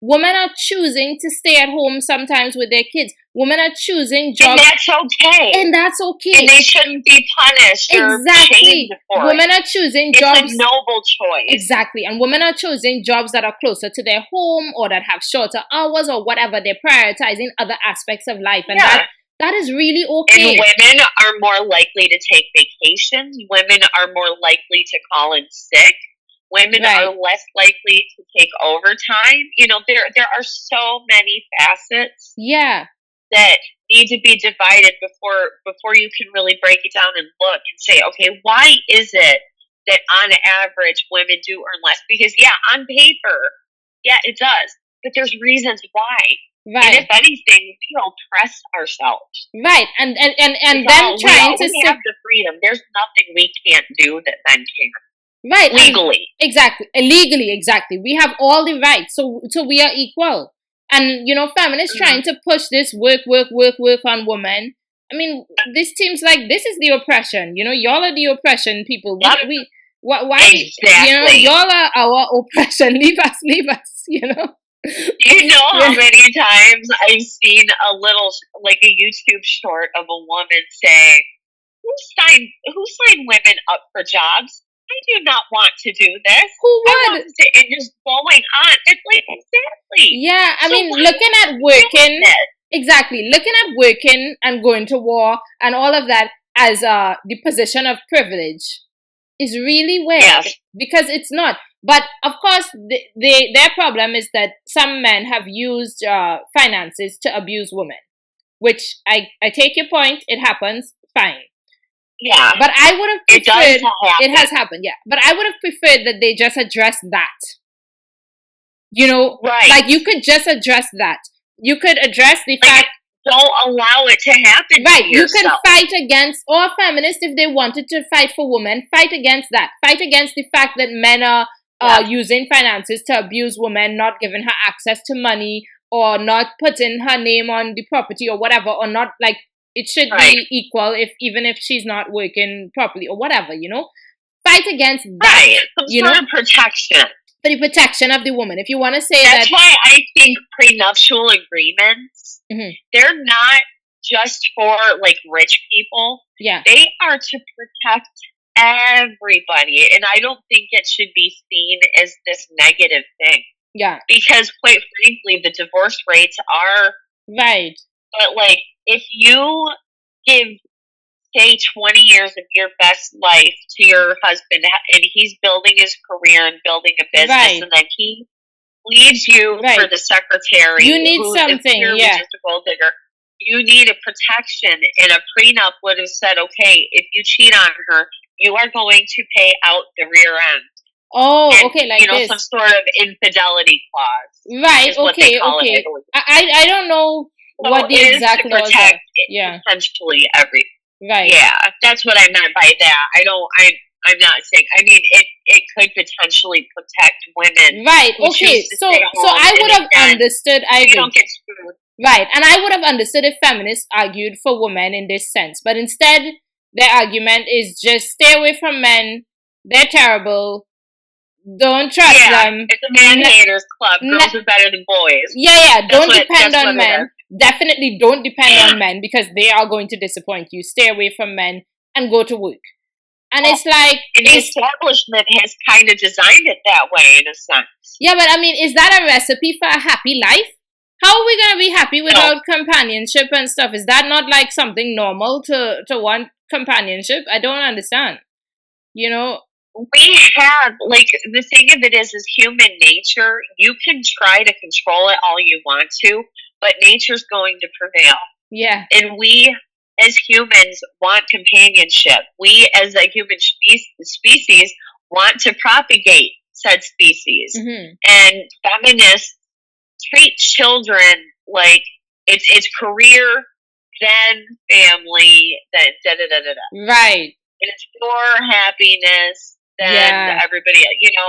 Women are choosing to stay at home sometimes with their kids. Women are choosing And jobs. that's okay. And that's okay. And they shouldn't be punished or shamed for Women it. are choosing It's jobs. a noble choice. Exactly. And women are choosing jobs that are closer to their home or that have shorter hours or whatever. They're prioritizing other aspects of life. And that is really okay. And women are more likely to take vacations. Women are more likely to call in sick. Women are less likely to take overtime. You know, there are so many facets. Yeah. That need to be divided before you can really break it down and look and say, okay, why is it that on average women do earn less? Because on paper, it does. But there's reasons why. Right. And if anything, we oppress ourselves. Right. And them trying to we have the freedom. There's nothing we can't do that men can. Right. Legally. Legally, exactly. We have all the rights. So we are equal. And, you know, feminists trying to push this work on women. I mean, this seems like this is the oppression. You know, y'all are the oppression people. Why? Exactly. You know, y'all are our oppression. Leave us, you know. You know how many times I've seen a little, like a YouTube short of a woman saying, who signed women up for jobs? I do not want to do this. Who would? And just going on. It's like, exactly. Yeah, I mean, looking at working, exactly, looking at working and going to war and all of that as the position of privilege is really weird because it's not. But of course, their problem is that some men have used finances to abuse women, which I take your point. It happens. Fine. Yeah. But I would have preferred it has happened, but I would have preferred that they just address that. You know, like you could just address that. You could address the fact don't allow it to happen. Right. To you can fight against or feminists if they wanted to fight for women, fight against that. Fight against the fact that men are using finances to abuse women, not giving her access to money or not putting her name on the property or whatever, or not like it should be equal even if she's not working properly or whatever, you know. Fight against that. Some sort of protection. For the protection of the woman. If you want to say that's why I think prenuptial agreements, they're not just for like rich people. Yeah. They are to protect everybody. And I don't think it should be seen as this negative thing. Yeah. Because quite frankly, the divorce rates are right. But like if you give say 20 years of your best life to your husband and he's building his career and building a business and then he leaves you for the secretary. You need something, just a gold digger. You need a protection, and a prenup would have said, okay, if you cheat on her, you are going to pay out the rear end. Oh, and, okay, like this. Some sort of infidelity clause. Right, okay. I don't know what the exact laws are. Potentially every. Right. Yeah, that's what I meant by that. I'm not saying. I mean, it could potentially protect women. Right. Okay. So I would have understood. I agree. You don't get screwed. Right, and I would have understood if feminists argued for women in this sense, but instead their argument is just stay away from men. They're terrible. Don't trust them. It's a man haters club. Girls are better than boys. Yeah. Don't depend on men. Definitely don't depend on men because they are going to disappoint you. Stay away from men and go to work. And it's like... And the establishment has kind of designed it that way in a sense. Yeah, but I mean, is that a recipe for a happy life? How are we going to be happy without companionship and stuff? Is that not like something normal to want companionship? I don't understand. You know? We have, like, the thing of it is human nature. You can try to control it all you want to, but nature's going to prevail. Yeah. And we, as humans, want companionship. We, as a human species, want to propagate said species. And feminists treat children like it's career, then family, then da-da-da-da-da. Right. And it's your happiness, then everybody, you know.